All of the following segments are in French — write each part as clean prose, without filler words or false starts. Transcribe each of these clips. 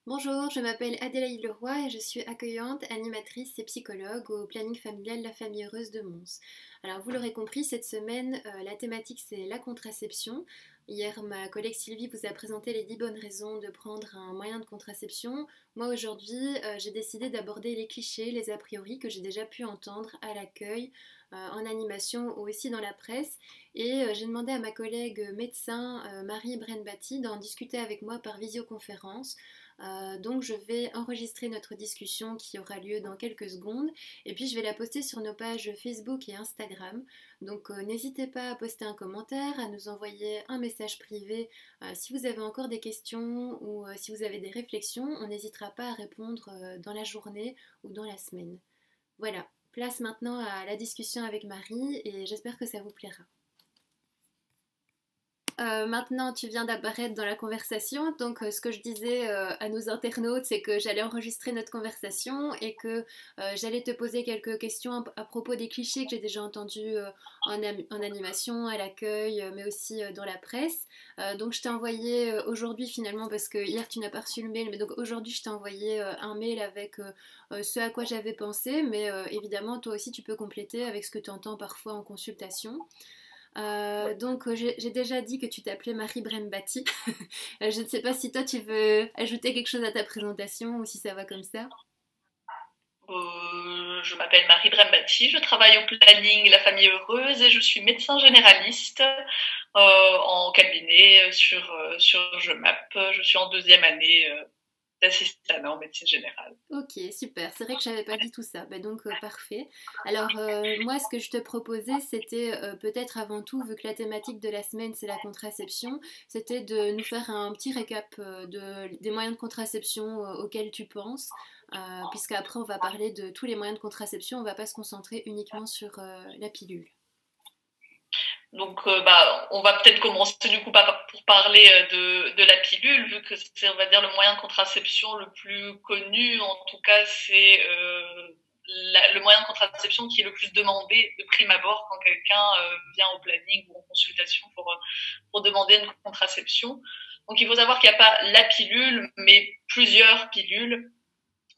Bonjour, je m'appelle Adélaïde Leroy et je suis accueillante, animatrice et psychologue au planning familial La Famille Heureuse de Mons. Alors vous l'aurez compris, cette semaine, la thématique c'est la contraception. Hier, ma collègue Sylvie vous a présenté les 10 bonnes raisons de prendre un moyen de contraception. Moi aujourd'hui, j'ai décidé d'aborder les clichés, les a priori que j'ai déjà pu entendre à l'accueil, en animation ou aussi dans la presse. Et j'ai demandé à ma collègue médecin Marie Brenbati d'en discuter avec moi par visioconférence. Donc je vais enregistrer notre discussion qui aura lieu dans quelques secondes et puis je vais la poster sur nos pages Facebook et Instagram. Donc n'hésitez pas à poster un commentaire, à nous envoyer un message privé si vous avez encore des questions ou si vous avez des réflexions. On n'hésitera pas à répondre dans la journée ou dans la semaine. Voilà, place maintenant à la discussion avec Marie et j'espère que ça vous plaira. Maintenant, tu viens d'apparaître dans la conversation. Donc, ce que je disais à nos internautes, c'est que j'allais enregistrer notre conversation et que j'allais te poser quelques questions à propos des clichés que j'ai déjà entendus en animation, à l'accueil, mais aussi dans la presse. Donc, je t'ai envoyé aujourd'hui finalement, parce que hier tu n'as pas reçu le mail, mais donc aujourd'hui je t'ai envoyé un mail avec ce à quoi j'avais pensé. Mais évidemment, toi aussi tu peux compléter avec ce que tu entends parfois en consultation. Donc j'ai déjà dit que tu t'appelais Marie Brembati. Je ne sais pas si toi tu veux ajouter quelque chose à ta présentation ou si ça va comme ça. Je m'appelle Marie Brembati, je travaille au planning La Famille Heureuse et je suis médecin généraliste en cabinet sur GEMAP. Je suis en deuxième année d'assistanat en médecine générale. Ok, super. C'est vrai que je n'avais pas dit tout ça. Bah, donc parfait. Alors moi, ce que je te proposais, c'était peut-être avant tout, vu que la thématique de la semaine c'est la contraception, c'était de nous faire un petit récap des moyens de contraception auxquels tu penses, puisqu'après on va parler de tous les moyens de contraception. On ne va pas se concentrer uniquement sur la pilule. Donc, on va peut-être commencer du coup pour parler de la pilule, vu que c'est, on va dire, le moyen de contraception le plus connu. En tout cas, c'est le moyen de contraception qui est le plus demandé de prime abord quand quelqu'un vient au planning ou en consultation pour demander une contraception. Donc, il faut savoir qu'il n'y a pas la pilule, mais plusieurs pilules.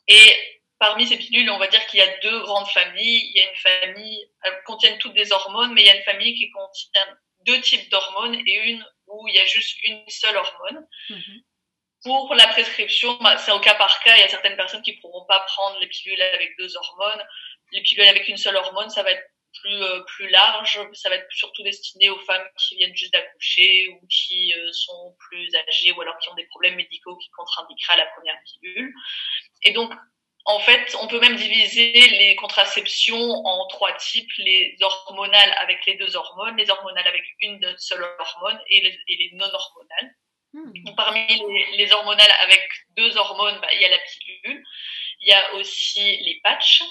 Et parmi ces pilules, on va dire qu'il y a deux grandes familles. Il y a une famille, elles contiennent toutes des hormones, mais il y a une famille qui contient deux types d'hormones et une où il y a juste une seule hormone. Mhm. Pour la prescription, c'est au cas par cas. Il y a certaines personnes qui ne pourront pas prendre les pilules avec deux hormones. Les pilules avec une seule hormone, ça va être plus large. Ça va être surtout destiné aux femmes qui viennent juste d'accoucher ou qui sont plus âgées ou alors qui ont des problèmes médicaux qui contre-indiqueraient la première pilule. Et donc, en fait, on peut même diviser les contraceptions en trois types, les hormonales avec les deux hormones, les hormonales avec une seule hormone et les non-hormonales. Hmm. Donc, parmi les hormonales avec deux hormones, il y a la pilule, il y a aussi les patchs.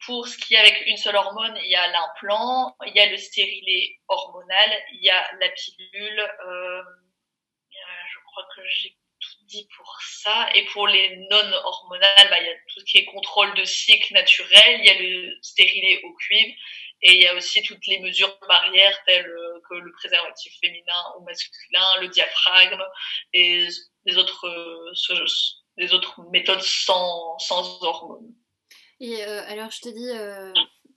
Pour ce qui est avec une seule hormone, il y a l'implant, il y a le stérilet hormonal, il y a la pilule, je crois que j'ai tout dit pour ça. Et pour les non-hormonales, il y a tout ce qui est contrôle de cycle naturel, il y a le stérilet au cuivre, et il y a aussi toutes les mesures barrières telles que le préservatif féminin ou masculin, le diaphragme, et les autres méthodes sans hormones. Et alors je te dis,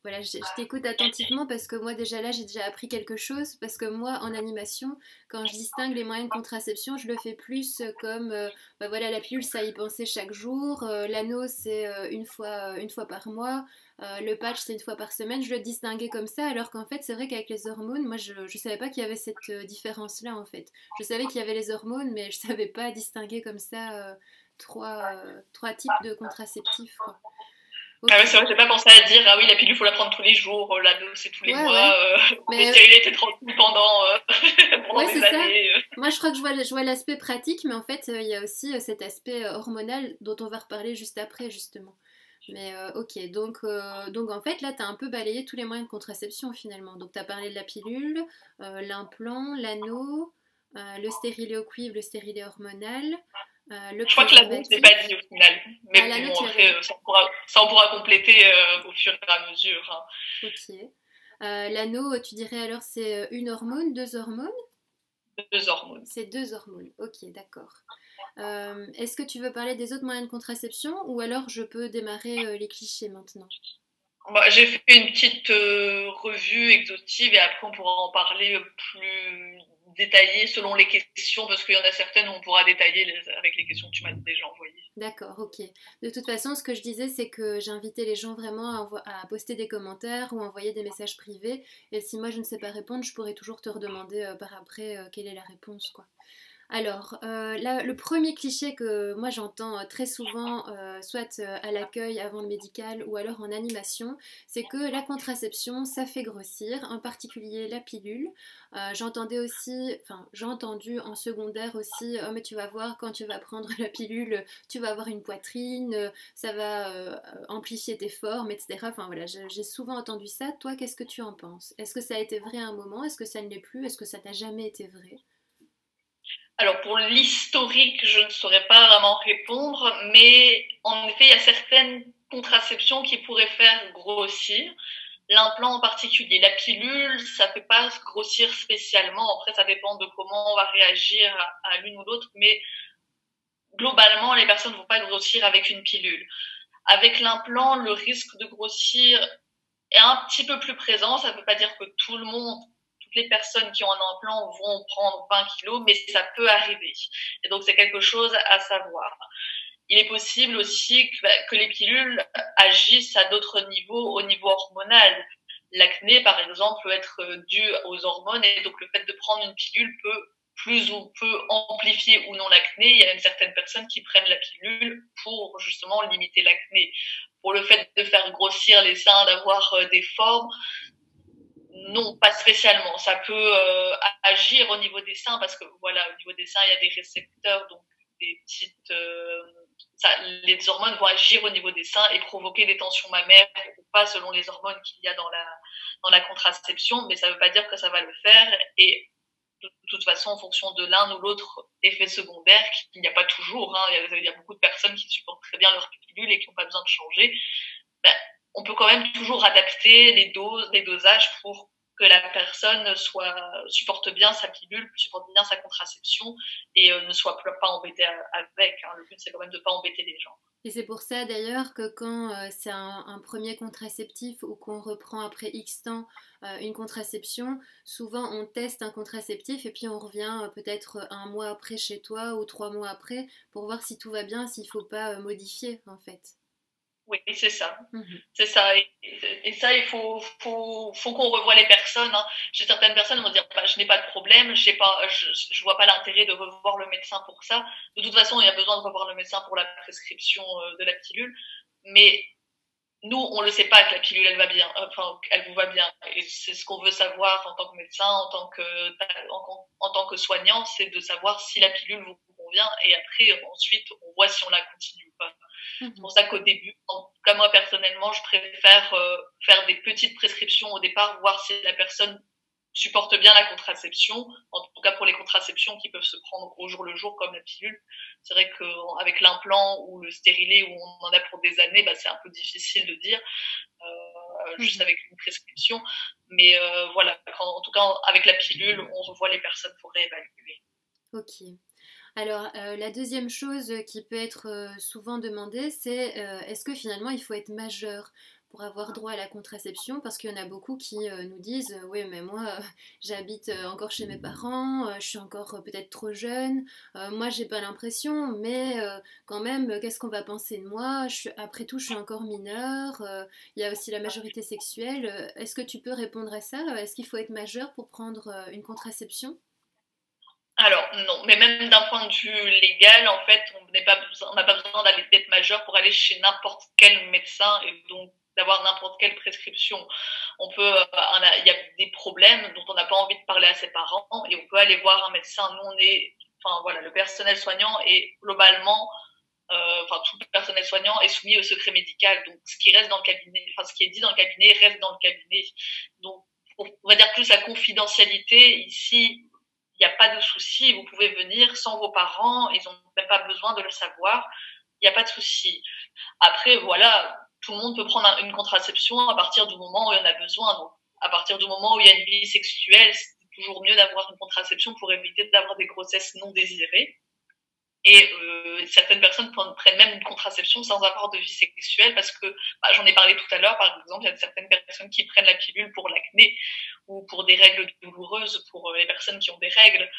voilà, je t'écoute attentivement parce que moi déjà là j'ai déjà appris quelque chose parce que moi en animation, quand je distingue les moyens de contraception, je le fais plus comme, bah voilà, la pilule ça y penser chaque jour, l'anneau c'est une fois par mois, le patch c'est une fois par semaine, je le distinguais comme ça alors qu'en fait c'est vrai qu'avec les hormones, moi je savais pas qu'il y avait cette différence-là en fait. Je savais qu'il y avait les hormones mais je savais pas distinguer comme ça trois types de contraceptifs quoi. Ah Ok. ouais, c'est vrai, j'ai pas pensé à dire, ah oui, la pilule, faut la prendre tous les jours, l'anneau, c'est tous les Ouais, ouais. mois, les Mais stériles étaient tranquilles pendant ouais, c'est des ça. années. Moi, je crois que je vois l'aspect pratique, mais en fait, il y a aussi cet aspect hormonal dont on va reparler juste après, justement. Mais ok, donc en fait, là, tu as un peu balayé tous les moyens de contraception finalement. Donc, tu as parlé de la pilule, l'implant, l'anneau, le stérilet au cuivre, le stérilet hormonal, le Je crois que l'anneau, je l'ai pas préservatif. dit au final. Ah, Mais l'anneau, bon, tu l'avais après, dit. ça on pourra compléter au fur et à mesure. Hein. Ok. L'anneau, tu dirais alors c'est une hormone, deux hormones? 2 hormones. C'est 2 hormones. Ok, d'accord. Est-ce que tu veux parler des autres moyens de contraception ou alors je peux démarrer les clichés maintenant? Bah, j'ai fait une petite revue exhaustive et après on pourra en parler plus détaillé selon les questions parce qu'il y en a certaines où on pourra détailler avec les questions que tu m'as déjà envoyées. D'accord, ok. De toute façon, ce que je disais, c'est que j'invitais les gens vraiment à poster des commentaires ou envoyer des messages privés. Et si moi je ne sais pas répondre, je pourrais toujours te redemander par après quelle est la réponse, quoi. Alors, là, le premier cliché que moi j'entends très souvent, soit à l'accueil avant le médical ou alors en animation, c'est que la contraception, ça fait grossir, en particulier la pilule. J'entendais aussi, enfin j'ai entendu en secondaire aussi, oh mais tu vas voir quand tu vas prendre la pilule, tu vas avoir une poitrine, ça va amplifier tes formes, etc. Enfin voilà, j'ai souvent entendu ça. Toi, qu'est-ce que tu en penses? Est-ce que ça a été vrai à un moment? Est-ce que ça ne l'est plus? Est-ce que ça n'a jamais été vrai? Alors pour l'historique, je ne saurais pas vraiment répondre, mais en effet, il y a certaines contraceptions qui pourraient faire grossir. L'implant en particulier, la pilule, ça ne fait pas grossir spécialement. Après, ça dépend de comment on va réagir à l'une ou l'autre, mais globalement, les personnes ne vont pas grossir avec une pilule. Avec l'implant, le risque de grossir est un petit peu plus présent. Ça ne veut pas dire que tout le monde, toutes les personnes qui ont un implant vont prendre 20 kilos, mais ça peut arriver. Et donc, c'est quelque chose à savoir. Il est possible aussi que les pilules agissent à d'autres niveaux, au niveau hormonal. L'acné, par exemple, peut être dû aux hormones et donc le fait de prendre une pilule peut amplifier ou non l'acné. Il y a même certaines personnes qui prennent la pilule pour justement limiter l'acné. Pour le fait de faire grossir les seins, d'avoir des formes, non, pas spécialement. Ça peut agir au niveau des seins parce que voilà, au niveau des seins, il y a des récepteurs, donc des petites les hormones vont agir au niveau des seins et provoquer des tensions mammaires ou pas selon les hormones qu'il y a dans la contraception, mais ça ne veut pas dire que ça va le faire. Et de toute façon, en fonction de l'un ou l'autre effet secondaire, qu'il n'y a pas toujours, hein, il y a beaucoup de personnes qui supportent très bien leur pilule et qui n'ont pas besoin de changer, ben, on peut quand même toujours adapter les doses, les dosages pour que la personne supporte bien sa pilule, supporte bien sa contraception et ne soit pas embêtée avec. Hein. Le but, c'est quand même de ne pas embêter les gens. Et c'est pour ça d'ailleurs que quand c'est un premier contraceptif ou qu'on reprend après X temps une contraception, souvent on teste un contraceptif et puis on revient peut-être un mois après chez toi ou 3 mois après pour voir si tout va bien, s'il ne faut pas modifier en fait. Oui, c'est ça. Mhm. C'est ça. Et ça, il faut qu'on revoie les personnes. Hein. Chez certaines personnes, vont dire bah, je n'ai pas de problème, je vois pas l'intérêt de revoir le médecin pour ça. De toute façon, il y a besoin de revoir le médecin pour la prescription de la pilule. Mais nous, on le sait pas que la pilule, elle va bien, enfin, elle vous va bien. Et c'est ce qu'on veut savoir en tant que médecin, en tant que soignant, c'est de savoir si la pilule vous convient. Et après, ensuite, on voit si on la continue ou pas. C'est pour ça qu'au début, en tout cas moi personnellement, je préfère faire des petites prescriptions au départ, voir si la personne supporte bien la contraception, en tout cas pour les contraceptions qui peuvent se prendre au jour le jour comme la pilule. C'est vrai qu'avec l'implant ou le stérilet où on en a pour des années, bah, c'est un peu difficile de dire, juste avec une prescription. Mais voilà, en tout cas avec la pilule, on revoit les personnes pour réévaluer. Ok. Alors, la deuxième chose qui peut être souvent demandée, c'est est-ce que finalement il faut être majeur pour avoir droit à la contraception? Parce qu'il y en a beaucoup qui nous disent oui, mais moi j'habite encore chez mes parents, je suis encore peut-être trop jeune, moi j'ai pas l'impression, mais quand même, qu'est-ce qu'on va penser de moi? Après tout, je suis encore mineure, il y a aussi la majorité sexuelle. Est-ce que tu peux répondre à ça? Est-ce qu'il faut être majeur pour prendre une contraception? Alors non, mais même d'un point de vue légal, en fait, on n'a pas besoin d'être majeur pour aller chez n'importe quel médecin et donc d'avoir n'importe quelle prescription. Il y a des problèmes dont on n'a pas envie de parler à ses parents et on peut aller voir un médecin. Nous, enfin voilà, le personnel soignant est globalement, enfin tout le personnel soignant est soumis au secret médical. Donc ce qui reste dans le cabinet, enfin ce qui est dit dans le cabinet reste dans le cabinet. Donc on va dire plus la confidentialité ici il n'y a pas de souci, vous pouvez venir sans vos parents, ils n'ont même pas besoin de le savoir, il n'y a pas de souci. Après, voilà, tout le monde peut prendre une contraception à partir du moment où il en a besoin. Donc, à partir du moment où il y a une vie sexuelle, toujours mieux d'avoir une contraception pour éviter d'avoir des grossesses non désirées. Et certaines personnes prennent même une contraception sans avoir de vie sexuelle parce que, j'en ai parlé tout à l'heure, par exemple, il y a certaines personnes qui prennent la pilule pour l'acné ou pour des règles douloureuses pour les personnes qui ont des règles.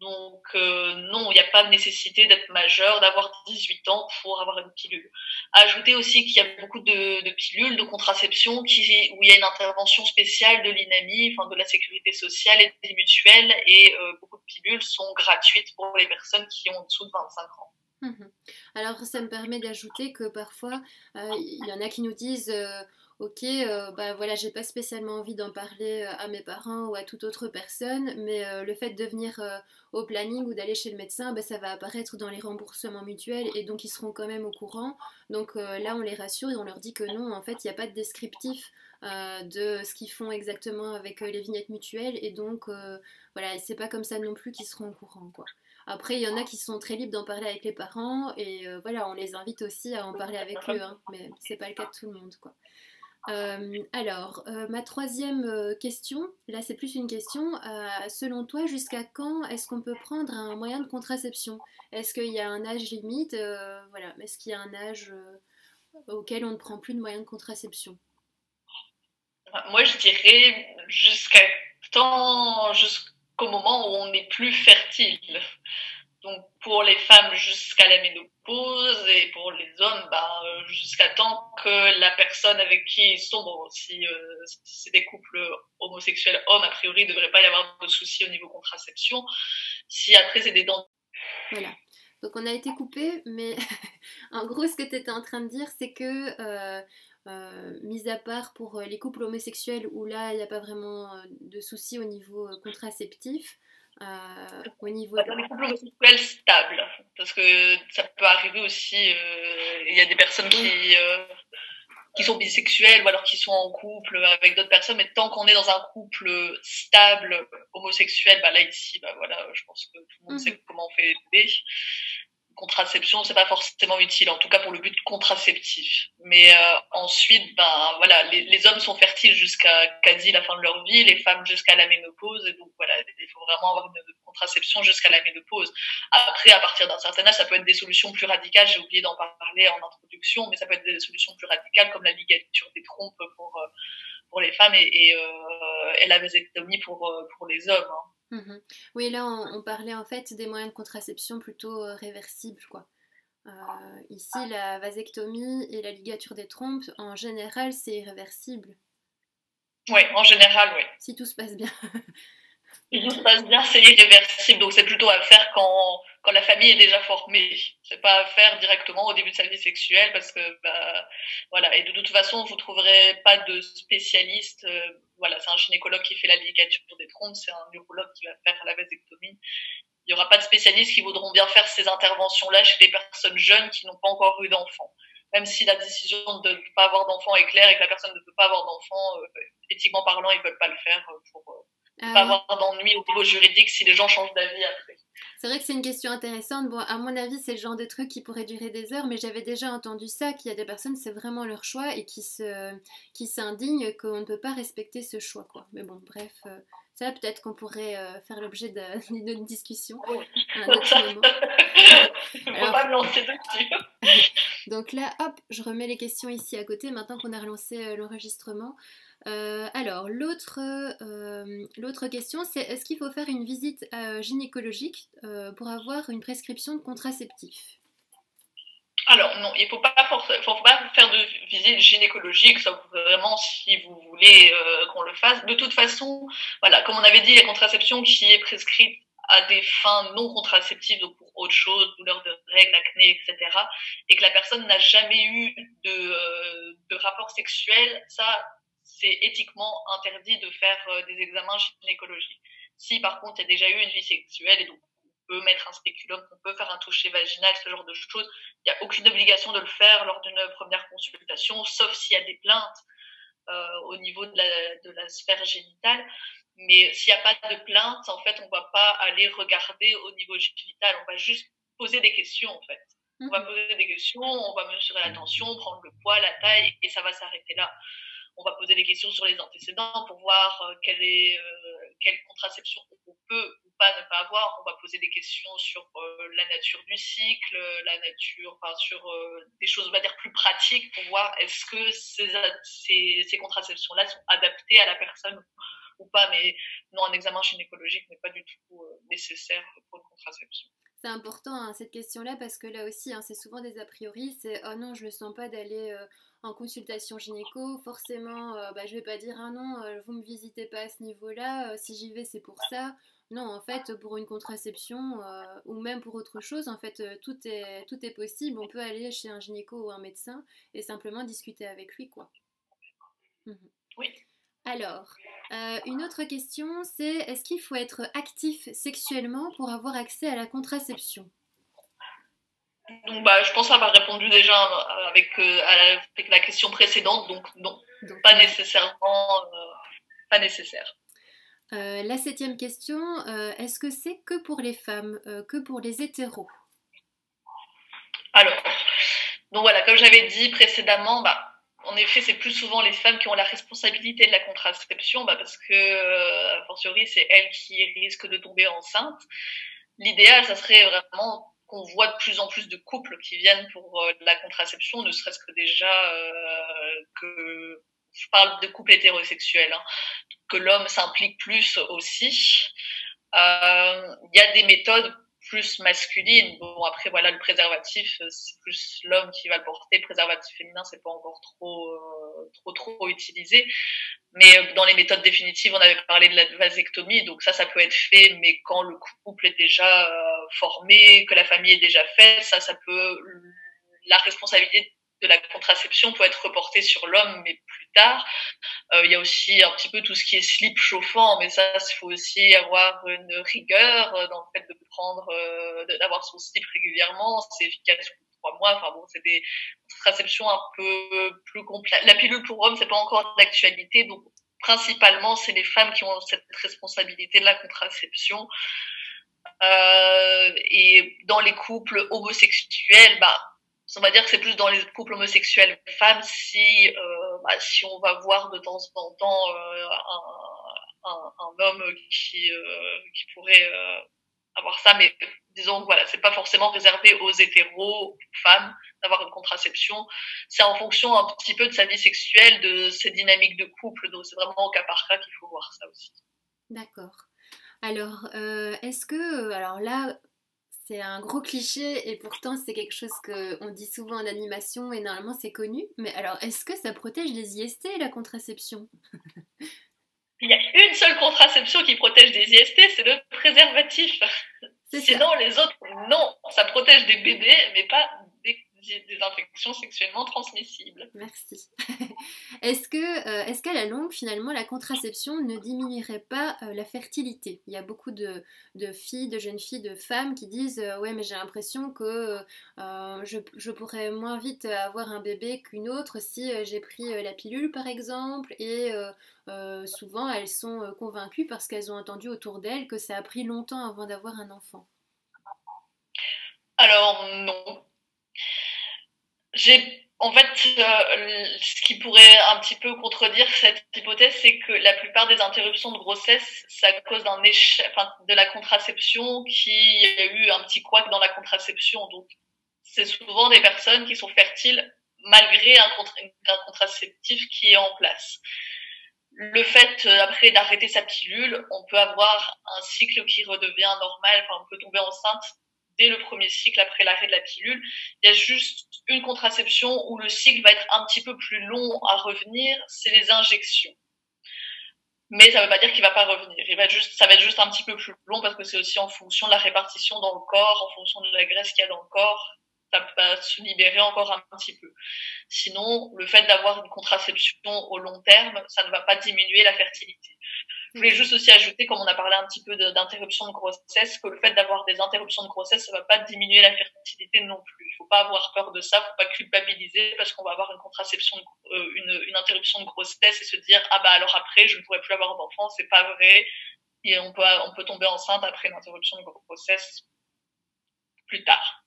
Donc non, il n'y a pas de nécessité d'être majeur, d'avoir 18 ans pour avoir une pilule. Ajouter aussi qu'il y a beaucoup de pilules de contraception où il y a une intervention spéciale de l'INAMI, enfin de la sécurité sociale et des mutuelles, et beaucoup de pilules sont gratuites pour les personnes qui ont en dessous de 25 ans. Alors ça me permet d'ajouter que parfois il y en a qui nous disent ok, voilà, j'ai pas spécialement envie d'en parler à mes parents ou à toute autre personne, mais le fait de venir au planning ou d'aller chez le médecin, ça va apparaître dans les remboursements mutuels et donc ils seront quand même au courant. Donc là on les rassure et on leur dit que non, en fait il n'y a pas de descriptif de ce qu'ils font exactement avec les vignettes mutuelles et donc voilà, c'est pas comme ça non plus qu'ils seront au courant, quoi. Après, il y en a qui sont très libres d'en parler avec les parents et voilà, on les invite aussi à en parler avec eux, hein, mais c'est pas le cas de tout le monde, quoi. Alors, ma troisième question, là c'est plus une question, selon toi, jusqu'à quand est-ce qu'on peut prendre un moyen de contraception? Est-ce qu'il y a un âge limite? Voilà, est-ce qu'il y a un âge auquel on ne prend plus de moyens de contraception? Moi, je dirais jusqu'au moment où on n'est plus fertile. Donc, pour les femmes, jusqu'à la ménopause, et pour les hommes, jusqu'à temps que la personne avec qui ils sont, bon, si c'est des couples homosexuels hommes, a priori, il ne devrait pas y avoir de soucis au niveau contraception. Si après, c'est des dents. Voilà. Donc, on a été coupé, mais en gros, ce que tu étais en train de dire, c'est que mis à part pour les couples homosexuels où là il n'y a pas vraiment de soucis au niveau contraceptif, au niveau dans les couples homosexuels stables, parce que ça peut arriver aussi, il y a des personnes qui sont bisexuels ou alors qui sont en couple avec d'autres personnes, mais tant qu'on est dans un couple stable homosexuel, là ici, voilà, je pense que tout le monde sait comment on fait les bébés. Contraception, c'est pas forcément utile, en tout cas pour le but contraceptif. Mais ensuite, voilà, les hommes sont fertiles jusqu'à quasi la fin de leur vie, les femmes jusqu'à la ménopause, et donc voilà, il faut vraiment avoir une contraception jusqu'à la ménopause. Après, à partir d'un certain âge, ça peut être des solutions plus radicales, j'ai oublié d'en parler en introduction, mais ça peut être des solutions plus radicales comme la ligature des trompes pour les femmes et la vasectomie pour les hommes. Hein. Oui, là on parlait en fait des moyens de contraception plutôt réversibles, quoi. Ici, la vasectomie et la ligature des trompes, en général, c'est irréversible. Oui, en général, oui. Si tout se passe bien. Si tout se passe bien, c'est irréversible. Donc c'est plutôt à faire quand la famille est déjà formée. C'est pas à faire directement au début de sa vie sexuelle parce que voilà. Et de toute façon, vous trouverez pas de spécialiste. Voilà, c'est un gynécologue qui fait la ligature des trompes, c'est un urologue qui va faire la vasectomie. Il n'y aura pas de spécialistes qui voudront bien faire ces interventions-là chez des personnes jeunes qui n'ont pas encore eu d'enfants. Même si la décision de ne pas avoir d'enfant est claire et que la personne ne veut pas avoir d'enfant, éthiquement parlant, ils ne veulent pas le faire pour pas avoir d'ennui au niveau juridique si les gens changent d'avis après. C'est vrai que c'est une question intéressante. Bon, à mon avis, c'est le genre de truc qui pourrait durer des heures, mais j'avais déjà entendu ça, qu'il y a des personnes, c'est vraiment leur choix et qui s'indignent qu'on ne peut pas respecter ce choix, quoi. Mais bon, bref, ça peut-être qu'on pourrait faire l'objet d'une autre discussion à un autre moment. Il ne faut pas me lancer dessus. Donc là, hop, je remets les questions ici à côté, maintenant qu'on a relancé l'enregistrement. Alors, l'autre question, c'est est-ce qu'il faut faire une visite gynécologique pour avoir une prescription de contraceptif? Alors non, il ne faut pas faire de visite gynécologique, sauf vraiment si vous voulez qu'on le fasse. De toute façon, voilà, comme on avait dit, la contraception qui est prescrite à des fins non contraceptives, donc pour autre chose, douleur de règles, acné, etc., et que la personne n'a jamais eu de rapport sexuel, ça, c'est éthiquement interdit de faire des examens gynécologiques. Si par contre il y a déjà eu une vie sexuelle et donc on peut mettre un spéculum, on peut faire un toucher vaginal, ce genre de choses, il n'y a aucune obligation de le faire lors d'une première consultation, sauf s'il y a des plaintes au niveau de la sphère génitale. Mais s'il n'y a pas de plainte, en fait, on ne va pas aller regarder au niveau génital, on va juste poser des questions, en fait. On va poser des questions, on va mesurer la tension, prendre le poids, la taille, et ça va s'arrêter là. On va poser des questions sur les antécédents pour voir quelle contraception on peut ou pas ne pas avoir. On va poser des questions sur la nature du cycle, la nature, enfin sur des choses, on va dire, plus pratiques pour voir est-ce que ces contraceptions-là sont adaptées à la personne ou pas. Mais non, un examen gynécologique n'est pas du tout nécessaire pour une contraception. C'est important hein, cette question-là parce que là aussi, hein, c'est souvent des a priori. C'est oh non, je le sens pas d'aller en consultation gynéco. Forcément, bah, je vais pas dire ah non, vous me visitez pas à ce niveau-là. Si j'y vais, c'est pour ça. Non, en fait, pour une contraception ou même pour autre chose, en fait, tout est possible. On peut aller chez un gynéco ou un médecin et simplement discuter avec lui, quoi. Mhm. Oui. Alors, une autre question, c'est est-ce qu'il faut être actif sexuellement pour avoir accès à la contraception? Donc, bah, je pense avoir répondu déjà avec la question précédente, donc non, Donc, pas nécessairement, pas nécessaire. La septième question, est-ce que c'est que pour les femmes, que pour les hétéros? Alors, donc voilà, comme j'avais dit précédemment, bah, en effet, c'est plus souvent les femmes qui ont la responsabilité de la contraception, bah, parce que, a fortiori, c'est elles qui risquent de tomber enceintes. L'idéal, ça serait vraiment qu'on voit de plus en plus de couples qui viennent pour la contraception, ne serait-ce que déjà que je parle de couples hétérosexuels, hein, que l'homme s'implique plus aussi. Il y a des méthodes plus masculines. Bon, après, voilà, le préservatif, c'est plus l'homme qui va le porter. Le préservatif féminin, c'est pas encore trop utilisé. Mais dans les méthodes définitives, on avait parlé de la vasectomie, donc ça peut être fait, mais quand le couple est déjà formé, que la famille est déjà faite, ça peut, la responsabilité de la contraception peut être reportée sur l'homme, mais plus tard. Il y a aussi un petit peu tout ce qui est slip chauffant, mais ça, il faut aussi avoir une rigueur dans le fait de prendre, d'avoir son slip régulièrement. C'est efficace pour 3 mois. Enfin bon, c'est des contraceptions un peu plus complexes. La pilule pour hommes, c'est pas encore d'actualité, donc principalement, c'est les femmes qui ont cette responsabilité de la contraception. Et dans les couples homosexuels, bah, on va dire que c'est plus dans les couples homosexuels femmes si on va voir de temps en temps un homme qui pourrait avoir ça, mais disons que voilà, c'est pas forcément réservé aux hétéros, aux femmes, d'avoir une contraception. C'est en fonction un petit peu de sa vie sexuelle, de ses dynamiques de couple, donc c'est vraiment au cas par cas qu'il faut voir ça aussi. D'accord. Alors, est-ce que, alors là, c'est un gros cliché et pourtant c'est quelque chose qu'on dit souvent en animation et normalement c'est connu, mais alors est-ce que ça protège les IST, la contraception? Il y a une seule contraception qui protège des IST, c'est le préservatif. Sinon, ça. Les autres, non. Ça protège des bébés, mais pas des infections sexuellement transmissibles. Merci. Est-ce qu'à la longue, finalement, la contraception ne diminuerait pas la fertilité? Il y a beaucoup de filles, de jeunes filles, de femmes qui disent ouais, mais j'ai l'impression que je pourrais moins vite avoir un bébé qu'une autre si j'ai pris la pilule, par exemple. Et souvent, elles sont convaincues parce qu'elles ont entendu autour d'elles que ça a pris longtemps avant d'avoir un enfant. Alors, non. En fait, ce qui pourrait un petit peu contredire cette hypothèse, c'est que la plupart des interruptions de grossesse, c'est à cause d'un échec, de la contraception, qui a eu un petit couac dans la contraception. Donc, c'est souvent des personnes qui sont fertiles malgré un contraceptif qui est en place. Le fait, après, d'arrêter sa pilule, on peut avoir un cycle qui redevient normal, on peut tomber enceinte dès le premier cycle après l'arrêt de la pilule. Il y a juste une contraception où le cycle va être un petit peu plus long à revenir, c'est les injections. Mais ça ne veut pas dire qu'il ne va pas revenir. Ça va être juste un petit peu plus long parce que c'est aussi en fonction de la répartition dans le corps, en fonction de la graisse qu'il y a dans le corps. Ça va se libérer encore un petit peu. Sinon, le fait d'avoir une contraception au long terme, ça ne va pas diminuer la fertilité. Je voulais juste aussi ajouter, comme on a parlé un petit peu d'interruption de grossesse, que le fait d'avoir des interruptions de grossesse, ça ne va pas diminuer la fertilité non plus. Il ne faut pas avoir peur de ça, il ne faut pas culpabiliser parce qu'on va avoir une contraception, une interruption de grossesse et se dire ah bah alors après je ne pourrai plus avoir d'enfant, c'est pas vrai. Et on peut tomber enceinte après une interruption de grossesse plus tard.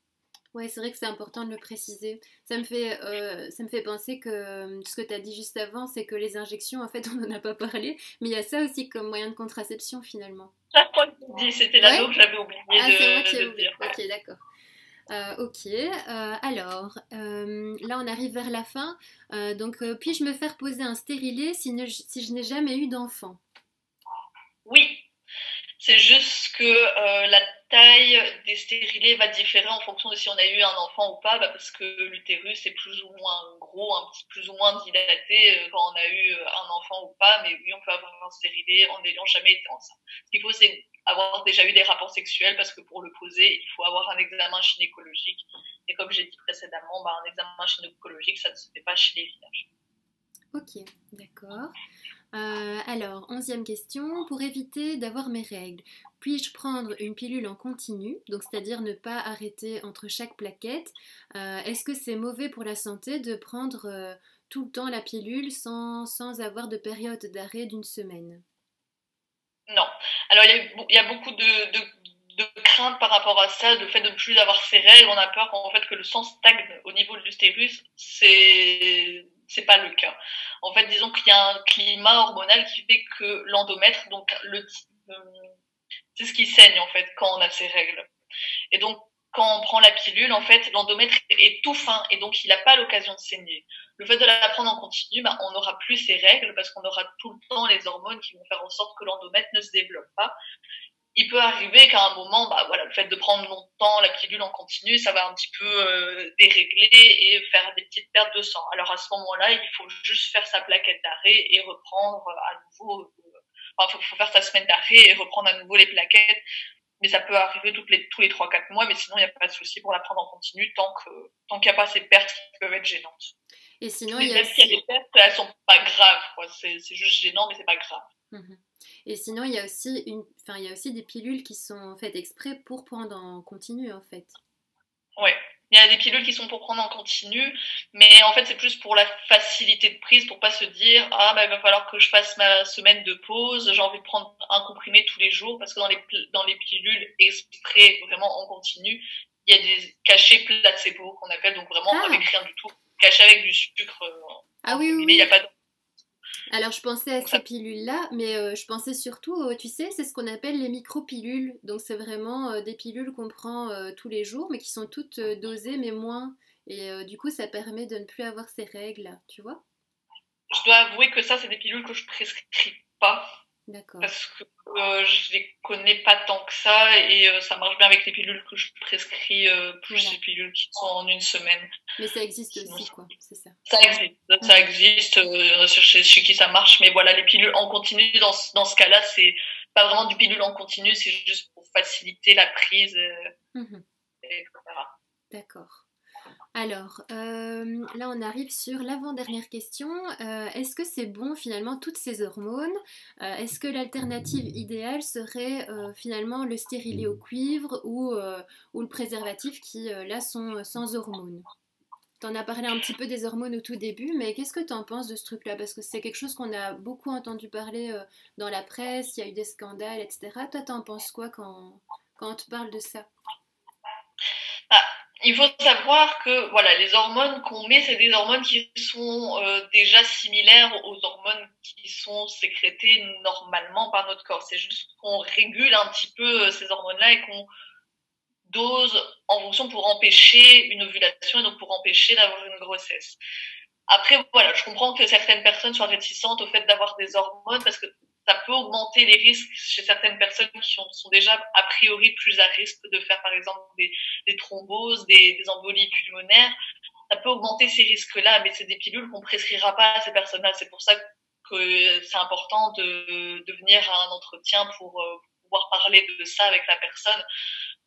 Ouais, c'est vrai que c'est important de le préciser. Ça me fait penser que ce que tu as dit juste avant, c'est que les injections, en fait, on n'en a pas parlé, mais il y a ça aussi comme moyen de contraception finalement. Chaque fois que je dis, c'était l'anneau Ouais? que j'avais oublié Ah, c'est moi qui ai de oublié. dire. Ok, d'accord. Ok, alors, là on arrive vers la fin. Puis-je me faire poser un stérilet si je n'ai jamais eu d'enfant? Oui, c'est juste que la taille des stérilés va différer en fonction de si on a eu un enfant ou pas, parce que l'utérus est plus ou moins gros, plus ou moins dilaté quand on a eu un enfant ou pas, mais oui, on peut avoir un stérilet en n'ayant jamais été enceinte. Ce qu'il faut, c'est avoir déjà eu des rapports sexuels, parce que pour le poser, il faut avoir un examen gynécologique. Et comme j'ai dit précédemment, un examen gynécologique, ça ne se fait pas chez les vierges. Ok, d'accord. Alors, 11e question. Pour éviter d'avoir mes règles, puis-je prendre une pilule en continu, donc c'est-à-dire ne pas arrêter entre chaque plaquette? Est-ce que c'est mauvais pour la santé de prendre tout le temps la pilule sans avoir de période d'arrêt d'une semaine? Non. Alors, il y a beaucoup de craintes par rapport à ça, le fait de ne plus avoir ses règles. On a peur en fait que le sang stagne au niveau de l'utérus. C'est pas le cas. En fait, disons qu'il y a un climat hormonal qui fait que l'endomètre, donc c'est ce qui saigne en fait quand on a ses règles. Et donc, quand on prend la pilule, en fait, l'endomètre est tout fin et donc il n'a pas l'occasion de saigner. Le fait de la prendre en continu, on n'aura plus ses règles parce qu'on aura tout le temps les hormones qui vont faire en sorte que l'endomètre ne se développe pas. Il peut arriver qu'à un moment, le fait de prendre longtemps la pilule en continu, ça va un petit peu dérégler et faire des petites pertes de sang. Alors à ce moment-là, il faut juste faire sa plaquette d'arrêt et reprendre à nouveau. Faut faire sa semaine d'arrêt et reprendre à nouveau les plaquettes, mais ça peut arriver tous les 3-4 mois, mais sinon il n'y a pas de souci pour la prendre en continu tant qu'il n'y a pas ces pertes qui peuvent être gênantes. Et sinon, il Mais y a même s'il y a aussi... des pertes, elles sont pas graves, quoi. C'est juste gênant, mais c'est pas grave. Mhm. Et sinon, il y a aussi des pilules qui sont faites exprès pour prendre en continu, en fait. Ouais. Il y a des pilules qui sont pour prendre en continu, mais en fait, c'est plus pour la facilité de prise, pour pas se dire, il va falloir que je fasse ma semaine de pause, j'ai envie de prendre un comprimé tous les jours, parce que dans les pilules exprès, vraiment en continu, il y a des cachets placebo qu'on appelle, donc vraiment avec Ah, rien du tout, cachés avec du sucre, ah oui, entre oui, guillemets, il n'y a oui. pas de... Alors, je pensais à Donc ces ça, pilules-là, mais je pensais surtout, tu sais, c'est ce qu'on appelle les micro-pilules. Donc, c'est vraiment des pilules qu'on prend tous les jours, mais qui sont toutes dosées, mais moins. Et du coup, ça permet de ne plus avoir ces règles, tu vois? je dois avouer que ça, c'est des pilules que je prescris pas, D'accord. parce que je les connais pas tant que ça et ça marche bien avec les pilules que je prescris plus Voilà. les pilules qui sont en une semaine. Mais ça existe Sinon, aussi, quoi. C'est ça. ça Mhm. existe chez qui ça marche, mais voilà, les pilules en continu dans ce cas-là, c'est pas vraiment du pilule en continu, c'est juste pour faciliter la prise, Mhm. etc. D'accord. Alors, là, on arrive sur l'avant-dernière question. Est-ce que c'est bon finalement toutes ces hormones? Est-ce que l'alternative idéale serait finalement le stérilet au cuivre ou le préservatif qui là sont sans hormones? T'en as parlé un petit peu des hormones au tout début, mais qu'est-ce que t'en penses de ce truc-là? Parce que c'est quelque chose qu'on a beaucoup entendu parler dans la presse, il y a eu des scandales, etc. Toi, t'en penses quoi quand on te parle de ça? Ah, il faut savoir que voilà, les hormones qu'on met, c'est des hormones qui sont déjà similaires aux hormones qui sont sécrétées normalement par notre corps. C'est juste qu'on régule un petit peu ces hormones-là et qu'on dose en fonction pour empêcher une ovulation et donc pour empêcher d'avoir une grossesse. Après, voilà, je comprends que certaines personnes soient réticentes au fait d'avoir des hormones parce que ça peut augmenter les risques chez certaines personnes qui sont déjà a priori plus à risque de faire par exemple des thromboses, des embolies pulmonaires. Ça peut augmenter ces risques-là, mais c'est des pilules qu'on prescrira pas à ces personnes-là. C'est pour ça que c'est important de venir à un entretien pour pouvoir parler de ça avec la personne,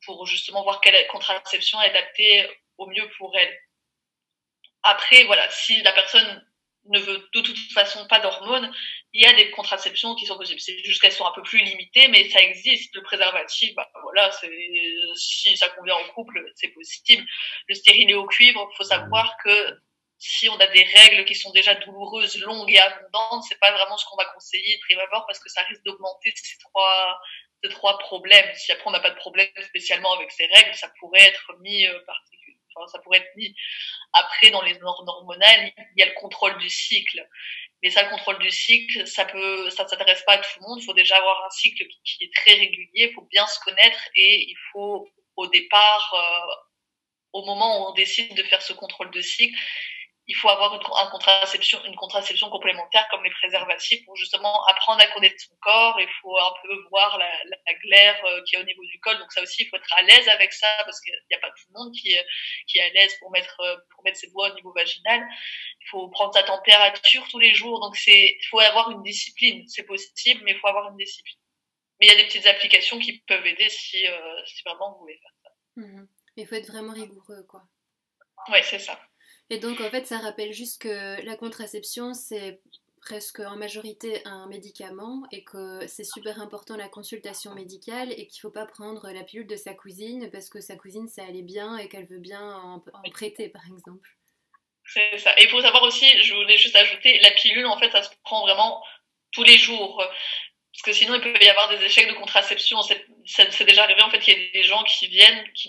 pour justement voir quelle contraception est adaptée au mieux pour elle. Après, voilà, si la personne ne veut de toute façon pas d'hormones, il y a des contraceptions qui sont possibles. C'est juste qu'elles sont un peu plus limitées, mais ça existe. Le préservatif, voilà, si ça convient au couple, c'est possible. Le stérilet au cuivre, il faut savoir que si on a des règles qui sont déjà douloureuses, longues et abondantes, c'est pas vraiment ce qu'on va conseiller de prime abord parce que ça risque d'augmenter ces trois problèmes. Si après on n'a pas de problème spécialement avec ces règles, ça pourrait être mis par enfin, ça pourrait être mis. Après, dans les normes hormonales, il y a le contrôle du cycle. Mais ça, le contrôle du cycle, ça s'adresse pas à tout le monde. Il faut déjà avoir un cycle qui est très régulier. Il faut bien se connaître et il faut, au départ, au moment où on décide de faire ce contrôle de cycle, il faut avoir une contraception complémentaire comme les préservatifs pour justement apprendre à connaître son corps. Il faut un peu voir la glaire qui est au niveau du col. Donc ça aussi, il faut être à l'aise avec ça parce qu'il n'y a pas tout le monde qui est à l'aise pour mettre ses doigts au niveau vaginal. Il faut prendre sa température tous les jours. Donc il faut avoir une discipline. C'est possible, mais il faut avoir une discipline. Mais il y a des petites applications qui peuvent aider si vraiment vous voulez faire ça. Il faut être vraiment rigoureux, quoi. Ouais, c'est ça. Et donc, en fait, ça rappelle juste que la contraception, c'est presque en majorité un médicament et que c'est super important la consultation médicale et qu'il ne faut pas prendre la pilule de sa cousine parce que sa cousine, ça allait bien et qu'elle veut bien en prêter, par exemple. C'est ça. Et il faut savoir aussi, je voulais juste ajouter, la pilule, en fait, ça se prend vraiment tous les jours. Parce que sinon, il peut y avoir des échecs de contraception. C'est déjà arrivé, en fait, qu'il y ait des gens qui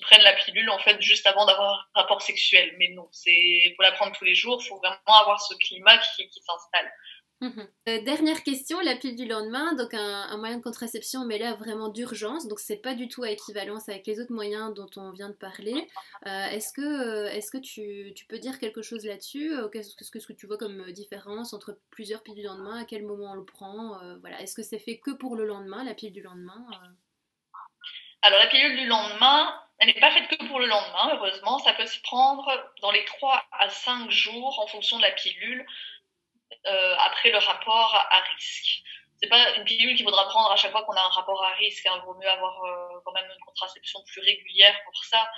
prennent la pilule, en fait, juste avant d'avoir un rapport sexuel. Mais non, faut la prendre tous les jours. Il faut vraiment avoir ce climat qui s'installe. Dernière question, la pilule du lendemain, donc un moyen de contraception, mais là vraiment d'urgence, donc c'est pas du tout à équivalence avec les autres moyens dont on vient de parler. Est-ce que tu peux dire quelque chose là-dessus? Qu'est-ce que tu vois comme différence entre plusieurs pilules du lendemain? À quel moment on le prend? Voilà. Est-ce que c'est fait que pour le lendemain, la pilule du lendemain? Alors la pilule du lendemain, elle n'est pas faite que pour le lendemain, heureusement. Ça peut se prendre dans les 3 à 5 jours en fonction de la pilule. Après le rapport à risque. C'est pas une pilule qu'il faudra prendre à chaque fois qu'on a un rapport à risque. Il vaut mieux avoir quand même une contraception plus régulière pour ça.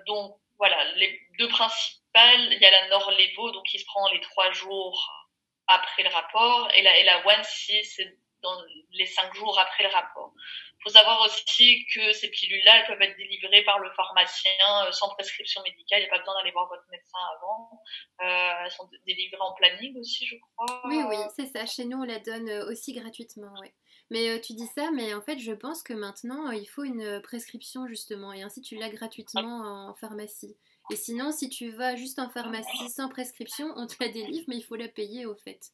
Donc voilà, les deux principales, il y a la Norlevo, donc qui se prend les 3 jours après le rapport, et la One-C, c'est dans les 5 jours après le rapport. Il faut savoir aussi que ces pilules-là, elles peuvent être délivrées par le pharmacien sans prescription médicale. Il n'y a pas besoin d'aller voir votre médecin avant. Elles sont délivrées en planning aussi, je crois. Oui, c'est ça. Chez nous, on la donne aussi gratuitement, ouais. Mais tu dis ça, mais en fait, je pense que maintenant, il faut une prescription, justement, et ainsi tu l'as gratuitement en pharmacie. Et sinon, si tu vas juste en pharmacie sans prescription, on te la délivre, mais il faut la payer, au fait.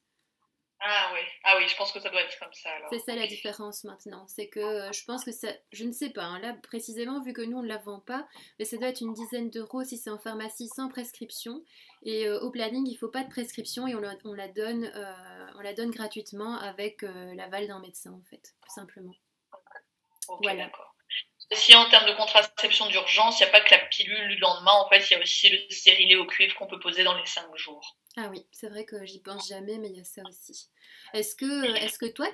Ah oui, je pense que ça doit être comme ça alors. C'est ça la différence maintenant. C'est que je pense que ça. Je ne sais pas, hein, là précisément, vu que nous on ne la vend pas, mais ça doit être une dizaine d'euros si c'est en pharmacie sans prescription. Et au planning, il ne faut pas de prescription et on la donne gratuitement avec l'aval d'un médecin en fait, tout simplement. Ok, voilà. D'accord. Si en termes de contraception d'urgence, il n'y a pas que la pilule du lendemain, en fait, il y a aussi le stérilet au cuivre qu'on peut poser dans les 5 jours. Ah oui, c'est vrai que j'y pense jamais, mais il y a ça aussi. Est-ce que toi,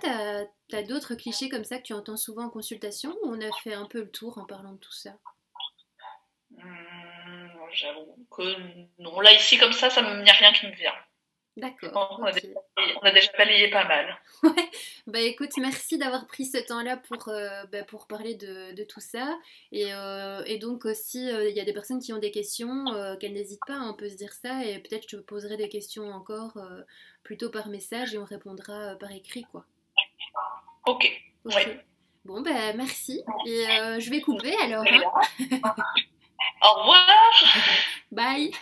t'as d'autres clichés comme ça que tu entends souvent en consultation ou on a fait un peu le tour en parlant de tout ça? J'avoue que non. Là, ici, comme ça, il n'y a rien qui me vient. D'accord. Okay. On a déjà balayé pas mal. Ouais, bah écoute, merci d'avoir pris ce temps-là pour parler de tout ça. Et donc aussi, il y a des personnes qui ont des questions, qu'elles n'hésitent pas, on peut se dire ça, et peut-être je te poserai des questions encore plutôt par message et on répondra par écrit, quoi. Ok. Ouais. Bon, bah merci. Et je vais couper alors. Hein. Au revoir. Bye.